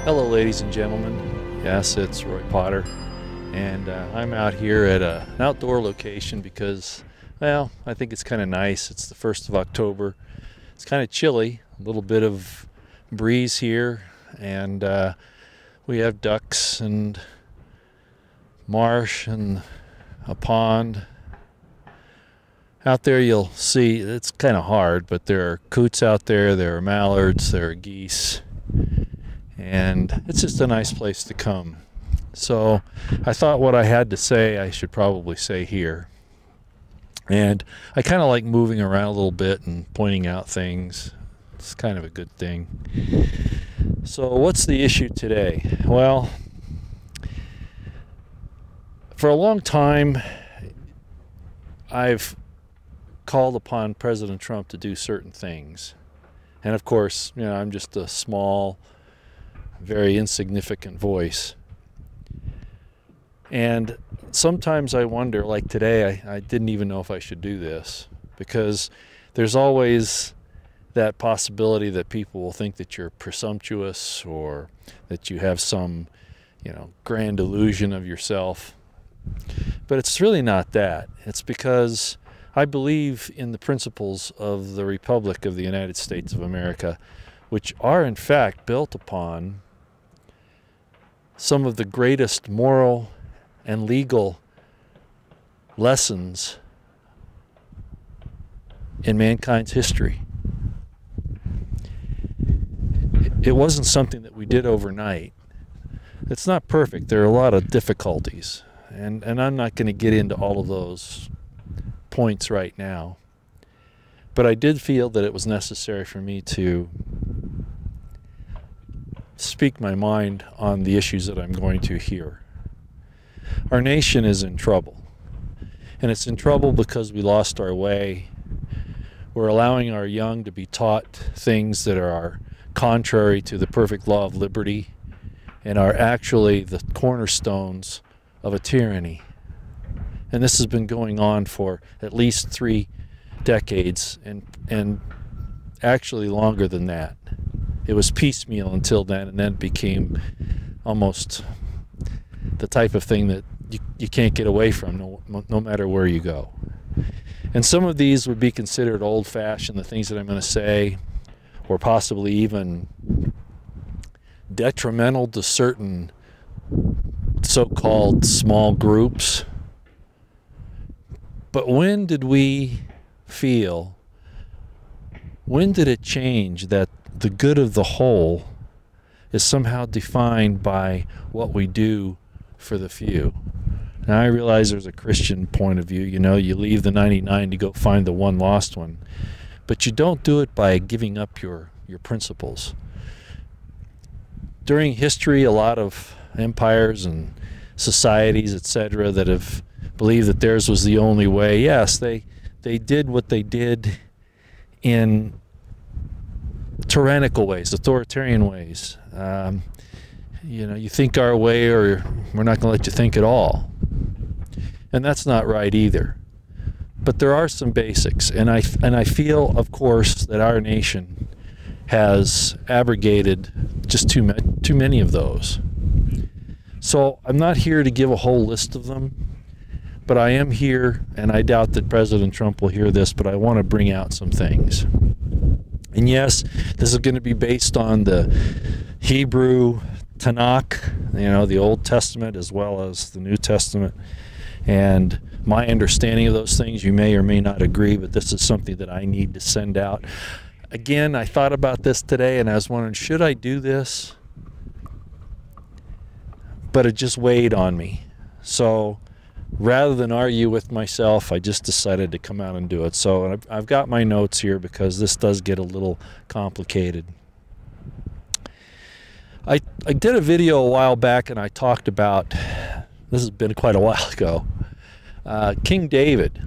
Hello ladies and gentlemen, yes, it's Roy Potter, and I'm out here at an outdoor location because, well, I think it's kind of nice. It's the 1st of October. It's kind of chilly, a little bit of breeze here, and we have ducks and marsh and a pond. Out there you'll see, it's kind of hard, but there are coots out there, there are mallards, there are geese, and it's just a nice place to come. So I thought what I had to say I should probably say here. And I kind of like moving around a little bit and pointing out things. It's kind of a good thing. So what's the issue today? Well, for a long time I've called upon President Trump to do certain things. And of course, you know, I'm just a small, very insignificant voice. And sometimes I wonder, like today, I didn't even know if I should do this, because there's always that possibility that people will think that you're presumptuous or that you have some, you know, grand illusion of yourself. But it's really not that. It's because I believe in the principles of the Republic of the United States of America, which are in fact built upon some of the greatest moral and legal lessons in mankind's history. It wasn't something that we did overnight. It's not perfect. There are a lot of difficulties, and I'm not going to get into all of those points right now. But I did feel that it was necessary for me to speak my mind on the issues that I'm going to hear. Our nation is in trouble, and it's in trouble because we lost our way. We're allowing our young to be taught things that are contrary to the perfect law of liberty and are actually the cornerstones of a tyranny. And this has been going on for at least 3 decades, and actually longer than that. It was piecemeal until then, and then it became almost the type of thing that you can't get away from no matter where you go. And some of these would be considered old-fashioned, the things that I'm going to say, or possibly even detrimental to certain so-called small groups. But when did we feel, when did it change that the good of the whole is somehow defined by what we do for the few? Now I realize there's a Christian point of view, you know, you leave the 99 to go find the one lost one. But you don't do it by giving up your principles. During history, a lot of empires and societies, etc., that have believed that theirs was the only way, yes, they did what they did in tyrannical ways, authoritarian ways. You know, you think our way or we're not going to let you think at all. And that's not right either. But there are some basics, and I feel, of course, that our nation has abrogated just too many of those. So I'm not here to give a whole list of them, but I am here, and I doubt that President Trump will hear this, but I want to bring out some things. And yes, this is going to be based on the Hebrew Tanakh, you know, the Old Testament as well as the New Testament. And my understanding of those things, you may or may not agree, but this is something that I need to send out. Again, I thought about this today, and I was wondering, should I do this? But it just weighed on me. So rather than argue with myself, I just decided to come out and do it. So I've got my notes here because this does get a little complicated. I did a video a while back, and I talked about, this has been quite a while ago, King David.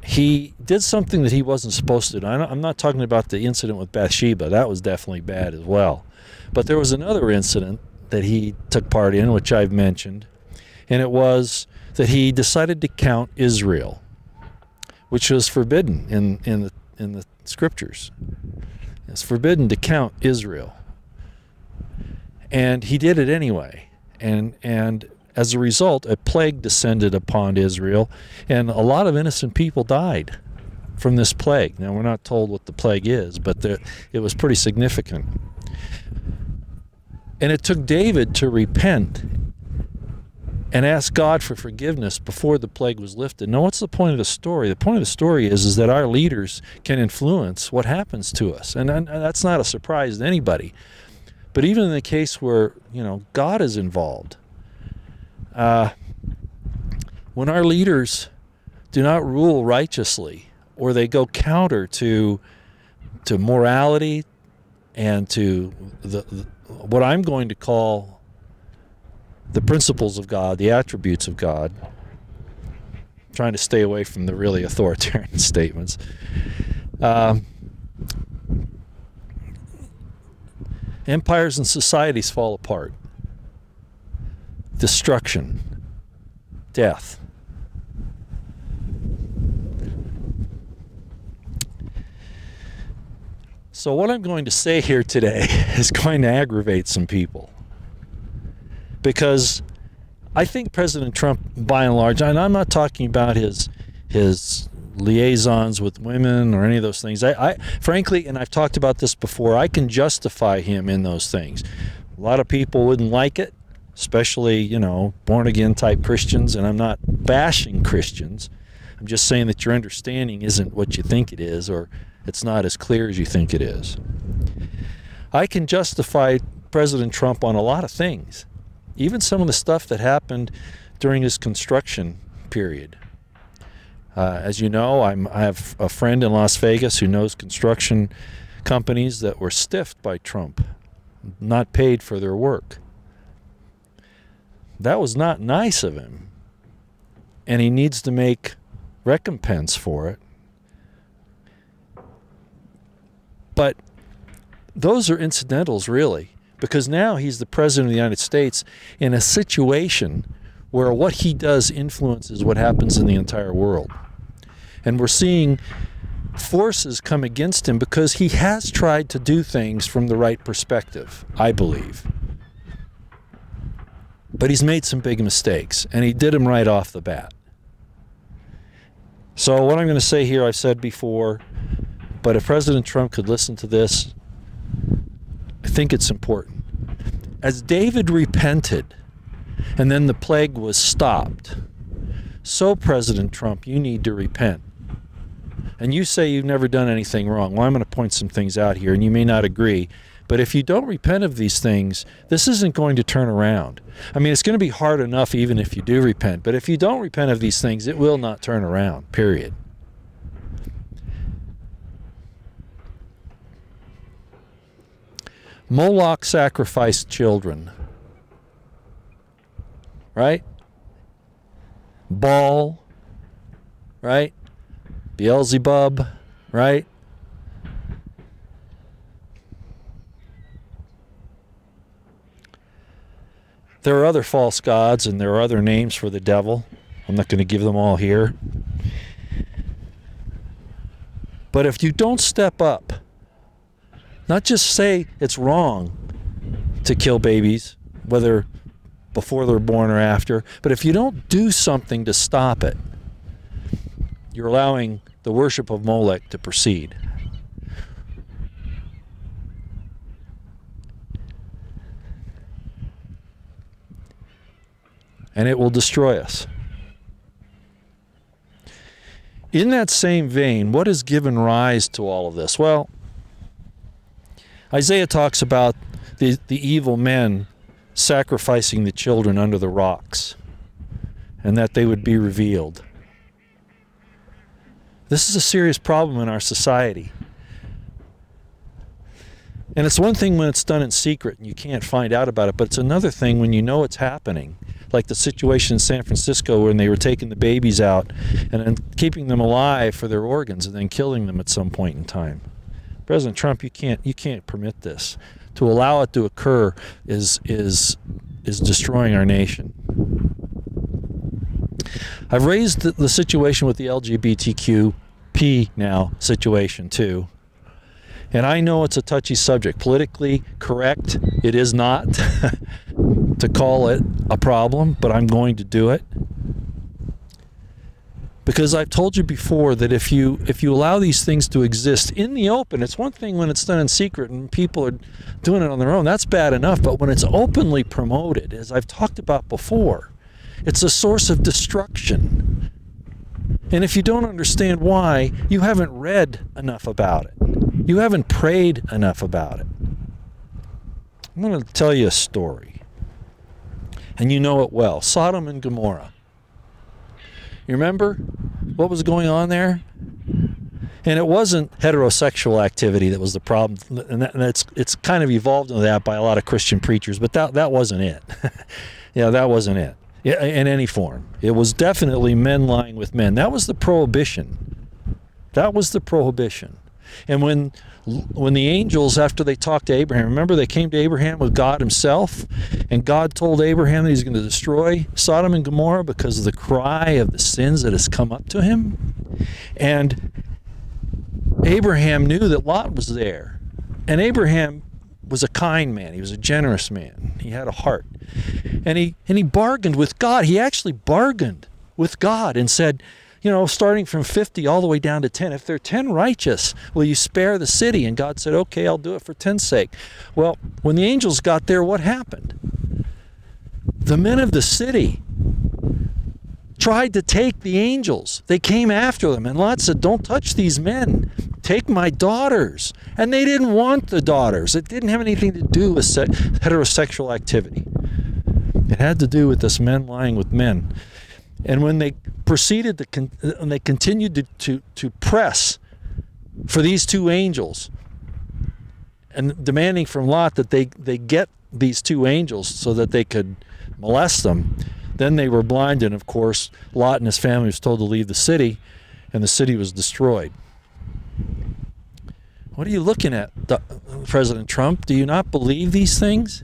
He did something that he wasn't supposed to do. I'm not talking about the incident with Bathsheba. That was definitely bad as well. But there was another incident that he took part in, which I've mentioned, and it was that he decided to count Israel, which was forbidden in the scriptures. It's forbidden to count Israel. And he did it anyway. And as a result, a plague descended upon Israel, and a lot of innocent people died from this plague. Now, we're not told what the plague is, but it was pretty significant. And it took David to repent and ask God for forgiveness before the plague was lifted. Now, what's the point of the story? The point of the story is that our leaders can influence what happens to us. And that's not a surprise to anybody. But even in the case where, God is involved, when our leaders do not rule righteously, or they go counter to morality and to what I'm going to call the principles of God, the attributes of God, I'm trying to stay away from the really authoritarian statements, empires and societies fall apart. Destruction, death. So what I'm going to say here today is going to aggravate some people, because I think President Trump, by and large, and I'm not talking about his liaisons with women or any of those things. I frankly, and I've talked about this before, I can justify him in those things. A lot of people wouldn't like it, especially, born-again type Christians, and I'm not bashing Christians. I'm just saying that your understanding isn't what you think it is, or it's not as clear as you think it is. I can justify President Trump on a lot of things, even some of the stuff that happened during his construction period. As you know, I have a friend in Las Vegas who knows construction companies that were stiffed by Trump, not paid for their work. That was not nice of him, and he needs to make recompense for it. But those are incidentals, really, because now he's the president of the United States in a situation where what he does influences what happens in the entire world. And we're seeing forces come against him because he has tried to do things from the right perspective, I believe. But he's made some big mistakes, and he did them right off the bat. So what I'm going to say here, I've said before, but if President Trump could listen to this, I think it's important. As David repented, and then the plague was stopped, so President Trump, you need to repent. And you say you've never done anything wrong. Well, I'm going to point some things out here, and you may not agree. But if you don't repent of these things, this isn't going to turn around. I mean, it's going to be hard enough even if you do repent. But if you don't repent of these things, it will not turn around, period. Moloch sacrificed children, right? Baal, right? Beelzebub, right? There are other false gods, and there are other names for the devil. I'm not going to give them all here. But if you don't step up, not just say it's wrong to kill babies, whether before they're born or after, but if you don't do something to stop it, you're allowing the worship of Molech to proceed. And it will destroy us. In that same vein, what has given rise to all of this? Well, Isaiah talks about the evil men sacrificing the children under the rocks, and that they would be revealed. This is a serious problem in our society. And it's one thing when it's done in secret and you can't find out about it, but it's another thing when you know it's happening. Like the situation in San Francisco when they were taking the babies out and then keeping them alive for their organs and then killing them at some point in time. President Trump, you can't permit this. To allow it to occur is destroying our nation. I've raised the situation with the LGBTQP now situation too. And I know it's a touchy subject. Politically correct, it is not to call it a problem, but I'm going to do it. Because I've told you before that if you allow these things to exist in the open, it's one thing when it's done in secret and people are doing it on their own, that's bad enough. But when it's openly promoted, as I've talked about before, it's a source of destruction. And if you don't understand why, you haven't read enough about it. You haven't prayed enough about it. I'm going to tell you a story. And you know it well. Sodom and Gomorrah. You remember what was going on there? And it wasn't heterosexual activity that was the problem. And it's kind of evolved into that by a lot of Christian preachers. But that wasn't it. Yeah, that wasn't it. In any form. It was definitely men lying with men. That was the prohibition. That was the prohibition. And when the angels, after they talked to Abraham, remember they came to Abraham with God himself, and God told Abraham that he's going to destroy Sodom and Gomorrah because of the cry of the sins that has come up to him. And Abraham knew that Lot was there. And Abraham was a kind man. He was a generous man. He had a heart. And he bargained with God. He actually bargained with God and said, you know, starting from 50 all the way down to 10, if there are 10 righteous, will you spare the city? And God said, okay, I'll do it for 10's sake. Well, when the angels got there, what happened? The men of the city tried to take the angels. They came after them, and Lot said, don't touch these men. Take my daughters. And they didn't want the daughters. It didn't have anything to do with heterosexual activity. It had to do with this men lying with men. And when they proceeded and they continued to press for these two angels and demanding from Lot that they get these two angels so that they could molest them, then they were blinded. And of course, Lot and his family was told to leave the city, and the city was destroyed. What are you looking at, President Trump? Do you not believe these things?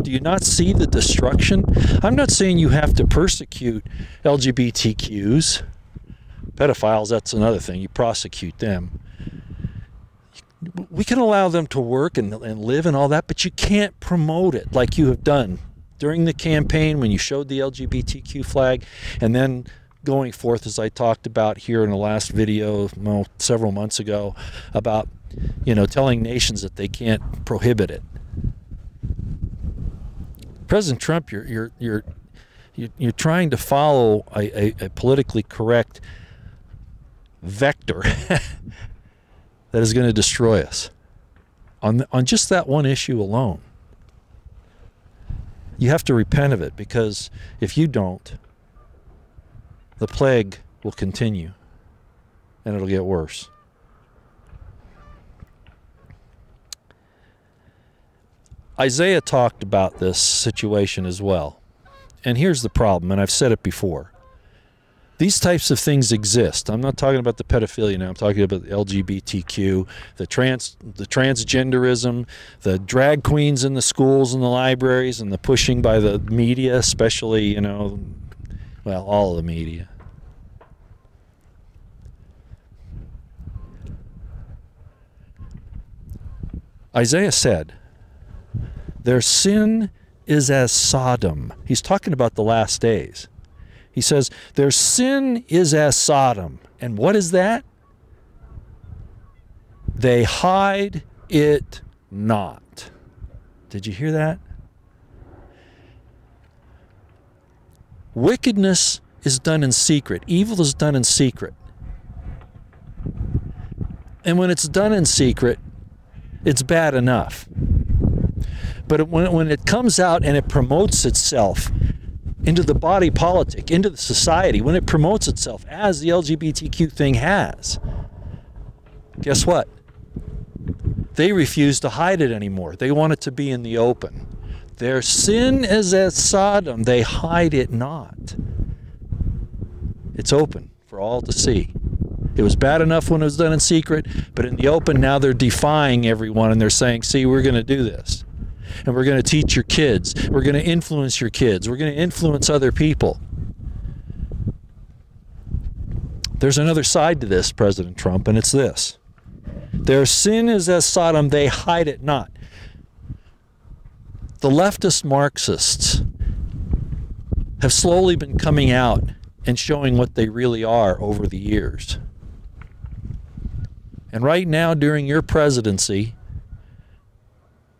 Do you not see the destruction? I'm not saying you have to persecute LGBTQs. Pedophiles, that's another thing. You prosecute them. We can allow them to work and live and all that, but you can't promote it like you have done during the campaign when you showed the LGBTQ flag, and then going forth, as I talked about here in the last video, well, several months ago, about, you know, telling nations that they can't prohibit it. President Trump, you're trying to follow a politically correct vector that is going to destroy us on just that one issue alone. You have to repent of it, because if you don't, the plague will continue and it'll get worse. Isaiah talked about this situation as well. And here's the problem, and I've said it before. These types of things exist. I'm not talking about the pedophilia now. I'm talking about the LGBTQ, the transgenderism, the drag queens in the schools and the libraries, and the pushing by the media, especially, you know, well, all of the media. Isaiah said, their sin is as Sodom. He's talking about the last days. He says, their sin is as Sodom. And what is that? They hide it not. Did you hear that? Wickedness is done in secret. Evil is done in secret. And when it's done in secret, it's bad enough. But when it comes out and it promotes itself into the body politic, into the society, when it promotes itself as the LGBTQ thing has, guess what? They refuse to hide it anymore. They want it to be in the open. Their sin is as Sodom. They hide it not. It's open for all to see. It was bad enough when it was done in secret, but in the open now they're defying everyone, and they're saying, see, we're going to do this. And we're going to teach your kids. We're going to influence your kids. We're going to influence other people. There's another side to this, President Trump, and it's this. Their sin is as Sodom, they hide it not. The leftist Marxists have slowly been coming out and showing what they really are over the years. And right now, during your presidency,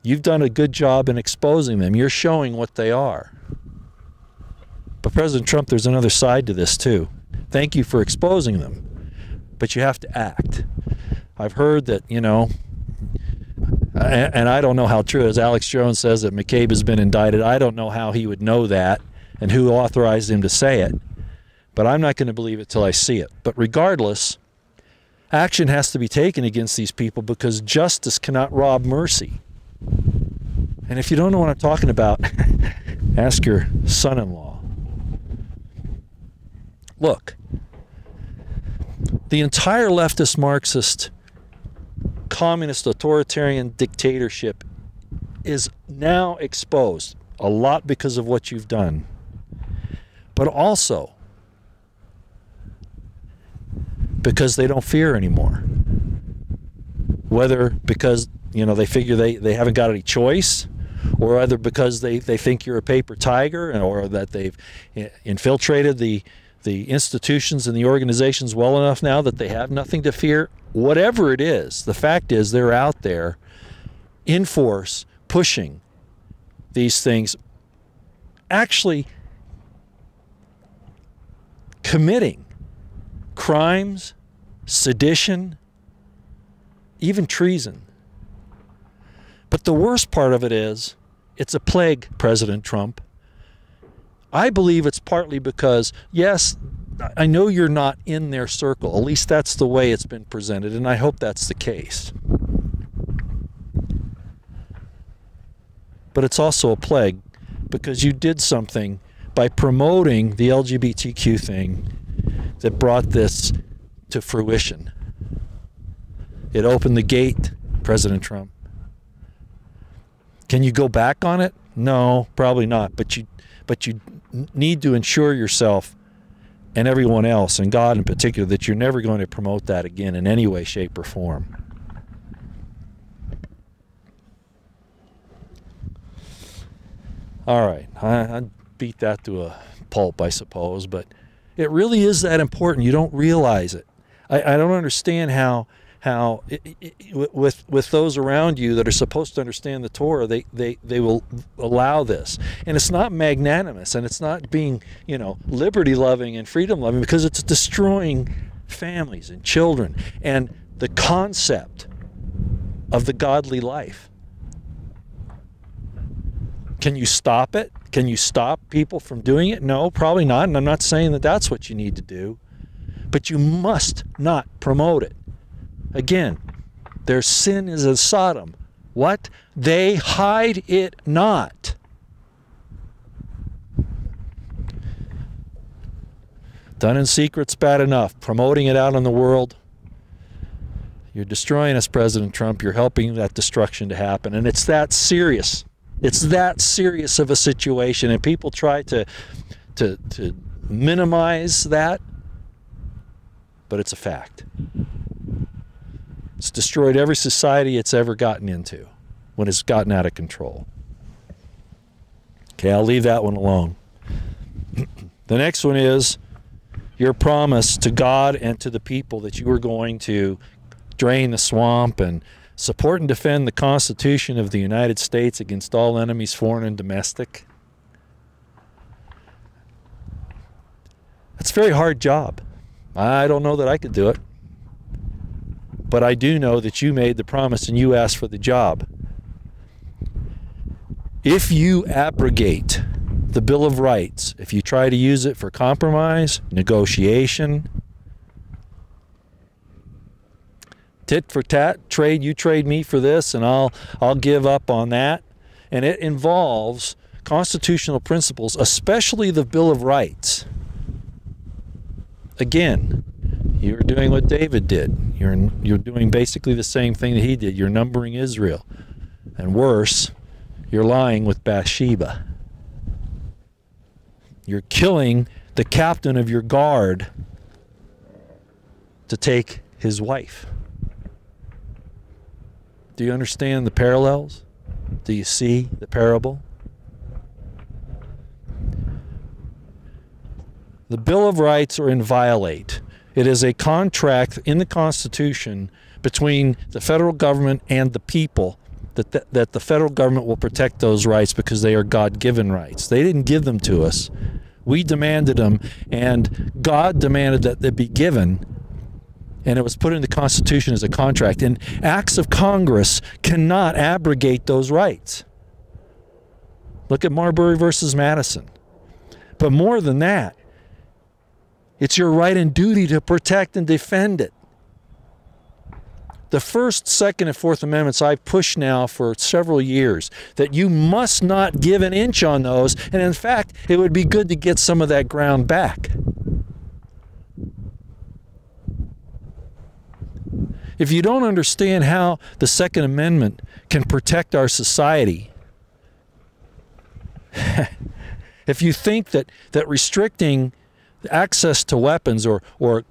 you've done a good job in exposing them. You're showing what they are. But President Trump, there's another side to this too. Thank you for exposing them, but you have to act. I've heard that, you know, and I don't know how true, as Alex Jones says, that McCabe has been indicted. I don't know how he would know that and who authorized him to say it, but I'm not going to believe it till I see it. But regardless, action has to be taken against these people because justice cannot rob mercy. And if you don't know what I'm talking about, ask your son-in-law. Look, the entire leftist Marxist communist authoritarian dictatorship is now exposed, a lot because of what you've done, but also because they don't fear anymore. Whether because, you know, they figure they haven't got any choice, or either because they think you're a paper tiger, or that they've infiltrated the institutions and the organizations well enough now that they have nothing to fear. Whatever it is, the fact is they're out there in force pushing these things, actually committing crimes, sedition, even treason. But the worst part of it is, it's a plague, President Trump. I believe it's partly because, yes, I know you're not in their circle. At least that's the way it's been presented, and I hope that's the case. But it's also a plague because you did something by promoting the LGBTQ thing that brought this to fruition. It opened the gate, President Trump. Can you go back on it? No, probably not. But you need to ensure yourself and everyone else, and God in particular, that you're never going to promote that again in any way, shape, or form. All right, I beat that to a pulp, I suppose, but it really is that important. You don't realize it. I don't understand how with those around you that are supposed to understand the Torah, they will allow this. And it's not magnanimous, and it's not being, you know, liberty loving and freedom loving, because it's destroying families and children and the concept of the godly life. Can you stop it? Can you stop people from doing it? No, probably not. And I'm not saying that that's what you need to do, but you must not promote it. Again, their sin is as Sodom. What? They hide it not. Done in secret's bad enough. Promoting it out in the world, you're destroying us, President Trump. You're helping that destruction to happen. And it's that serious. It's that serious of a situation. And people try to minimize that, but it's a fact. It's destroyed every society it's ever gotten into when it's gotten out of control. Okay, I'll leave that one alone. The next one is your promise to God and to the people that you are going to drain the swamp and support and defend the Constitution of the United States against all enemies, foreign and domestic. That's a very hard job. I don't know that I could do it. But I do know that you made the promise and you asked for the job. If you abrogate the Bill of Rights, if you try to use it for compromise, negotiation, tit for tat, you trade me for this and I'll give up on that, and it involves constitutional principles, especially the Bill of Rights. Again, you're doing what David did. You're doing basically the same thing that he did. You're numbering Israel. And worse, you're lying with Bathsheba. You're killing the captain of your guard to take his wife. Do you understand the parallels? Do you see the parable? The Bill of Rights are inviolate. It is a contract in the Constitution between the federal government and the people that the federal government will protect those rights because they are God-given rights. They didn't give them to us. We demanded them, and God demanded that they be given, and it was put in the Constitution as a contract. And acts of Congress cannot abrogate those rights. Look at Marbury versus Madison. But more than that, it's your right and duty to protect and defend it. The First, Second, and Fourth Amendments I've pushed now for several years, that you must not give an inch on those, and in fact, it would be good to get some of that ground back. If you don't understand how the Second Amendment can protect our society, if you think that restricting access to weapons or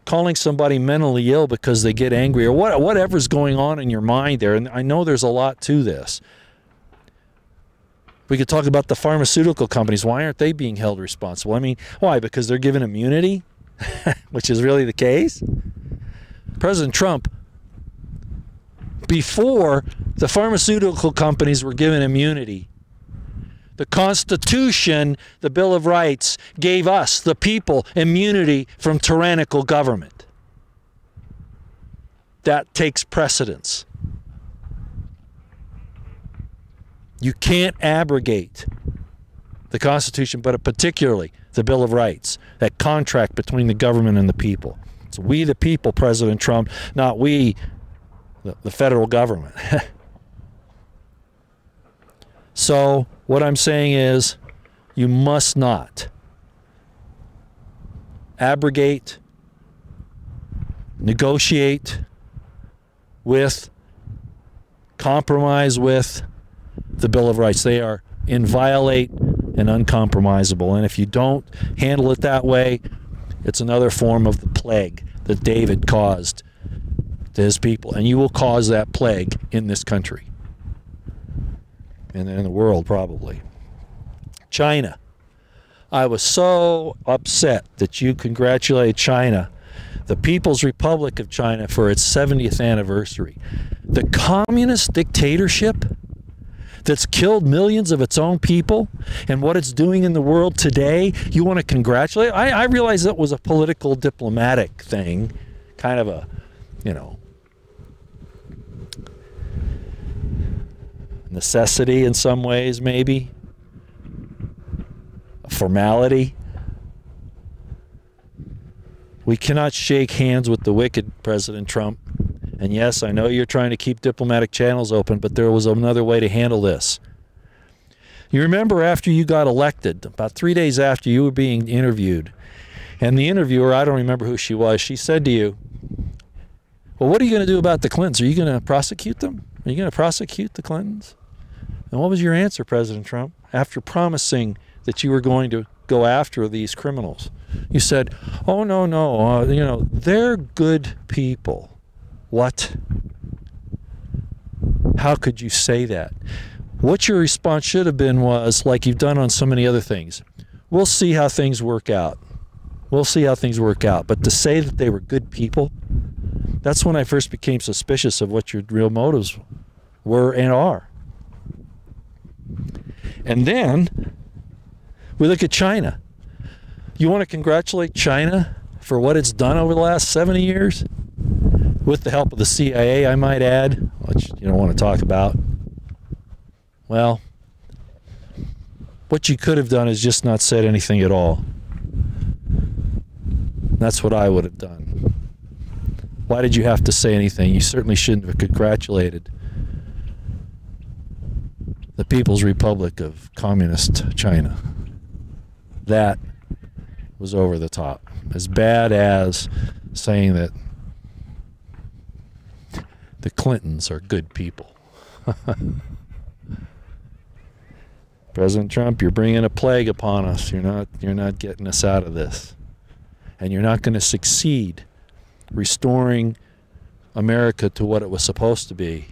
calling somebody mentally ill because they get angry or whatever's going on in your mind there, and I know there's a lot to this. We could talk about the pharmaceutical companies. Why aren't they being held responsible? I mean, why? Because they're given immunity, which is really the case. President Trump, before the pharmaceutical companies were given immunity, the Constitution, the Bill of Rights, gave us, the people, immunity from tyrannical government. That takes precedence. You can't abrogate the Constitution, but particularly the Bill of Rights, that contract between the government and the people. It's we the people, President Trump, not we, the federal government. So what I'm saying is, you must not abrogate, negotiate with, compromise with the Bill of Rights. They are inviolate and uncompromisable. And if you don't handle it that way, it's another form of the plague that David caused to his people. And you will cause that plague in this country. And in the world, probably. China. I was so upset that you congratulated China, the People's Republic of China, for its 70th anniversary. The communist dictatorship that's killed millions of its own people and what it's doing in the world today, you want to congratulate? I realize that was a political diplomatic thing, kind of a, you know, necessity in some ways, maybe a formality. We cannot shake hands with the wicked, President Trump. And yes, I know you're trying to keep diplomatic channels open, but there was another way to handle this. You remember after you got elected, about 3 days after you were being interviewed, and the interviewer, I don't remember who she was, she said to you, well, what are you going to do about the Clintons? Are you going to prosecute them? Are you going to prosecute the Clintons? And what was your answer, President Trump, after promising that you were going to go after these criminals? You said, oh, no, you know, they're good people. What? How could you say that? What your response should have been was, like you've done on so many other things, we'll see how things work out. We'll see how things work out. But to say that they were good people, that's when I first became suspicious of what your real motives were and are. And then we look at China. You want to congratulate China for what it's done over the last 70 years? With the help of the CIA, I might add, which you don't want to talk about. Well, what you could have done is just not said anything at all. That's what I would have done. Why did you have to say anything? You certainly shouldn't have congratulated the People's Republic of Communist China. That was over the top. As bad as saying that the Clintons are good people. President Trump, you're bringing a plague upon us. You're not getting us out of this. And you're not going to succeed restoring America to what it was supposed to be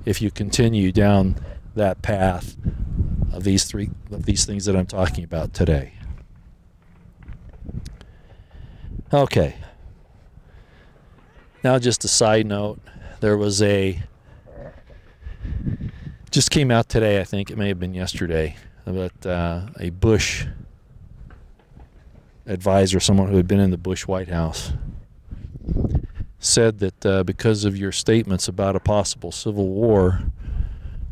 if you continue down that path of these things that I'm talking about today. Okay. Now just a side note, there was just came out today, I think it may have been yesterday, about a Bush advisor, someone who had been in the Bush White House, said that because of your statements about a possible civil war,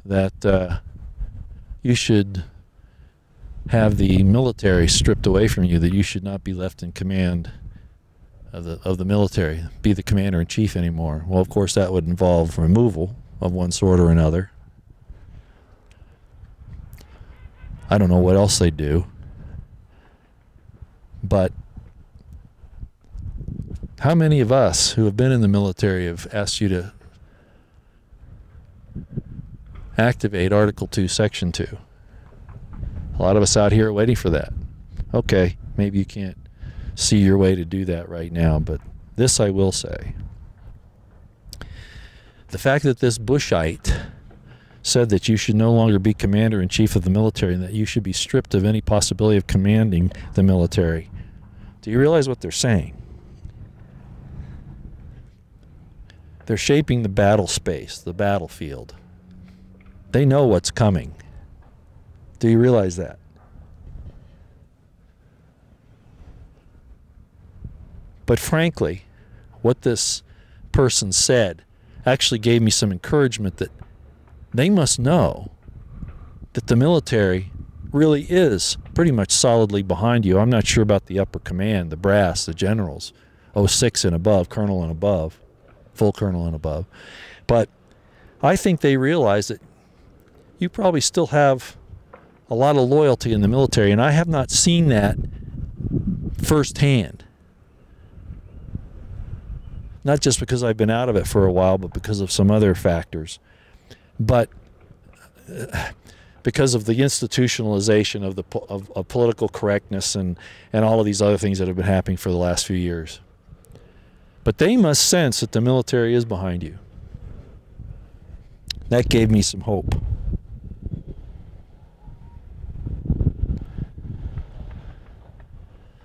that you should have the military stripped away from you, that you should not be left in command of the military, be the commander-in-chief anymore. Well, of course, that would involve removal of one sort or another. I don't know what else they do. But how many of us who have been in the military have asked you to activate Article 2, Section 2? A lot of us out here are waiting for that. Okay, maybe you can't see your way to do that right now, but this I will say. The fact that this Bushite said that you should no longer be commander-in-chief of the military and that you should be stripped of any possibility of commanding the military. Do you realize what they're saying? They're shaping the battle space, the battlefield. They know what's coming. Do you realize that? But frankly, what this person said actually gave me some encouragement that they must know that the military really is pretty much solidly behind you. I'm not sure about the upper command, the brass, the generals, 06 and above, colonel and above, full colonel and above. But I think they realize that you probably still have a lot of loyalty in the military, and I have not seen that firsthand. Not just because I've been out of it for a while, but because of some other factors. But because of the institutionalization of political correctness and all of these other things that have been happening for the last few years. But they must sense that the military is behind you. That gave me some hope.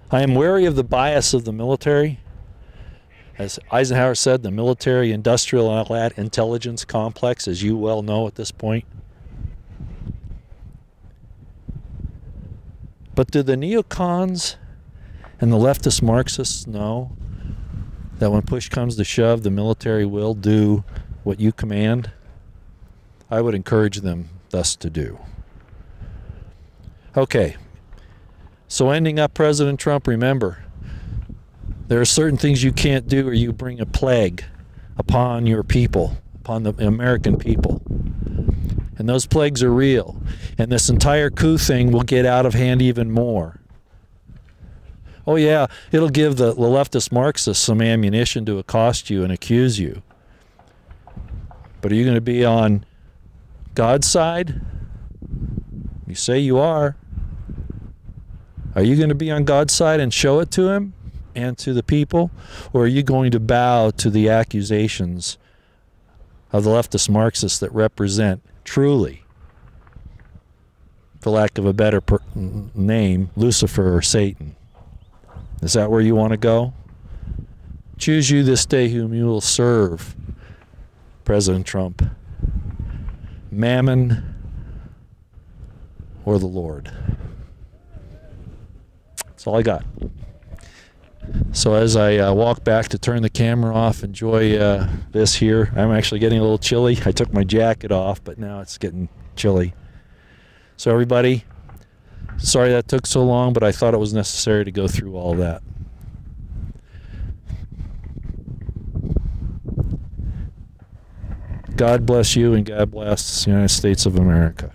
I am wary of the bias of the military. As Eisenhower said, the military-industrial intelligence complex, as you well know at this point. But do the neocons and the leftist Marxists know that when push comes to shove, the military will do what you command? I would encourage them thus to do. Okay, so ending up President Trump, remember, there are certain things you can't do or you bring a plague upon your people, upon the American people. And those plagues are real. And this entire coup thing will get out of hand even more. Oh yeah, it'll give the leftist Marxists some ammunition to accost you and accuse you. But are you going to be on God's side? You say you are. Are you going to be on God's side and show it to him and to the people? Or are you going to bow to the accusations of the leftist Marxists that represent truly, for lack of a better name, Lucifer or Satan? Is that where you want to go? Choose you this day whom you will serve, President Trump. Mammon or the Lord. That's all I got. So as I walk back to turn the camera off, enjoy this here. I'm actually getting a little chilly. I took my jacket off, but now it's getting chilly. So everybody, sorry that took so long, but I thought it was necessary to go through all that. God bless you and God bless the United States of America.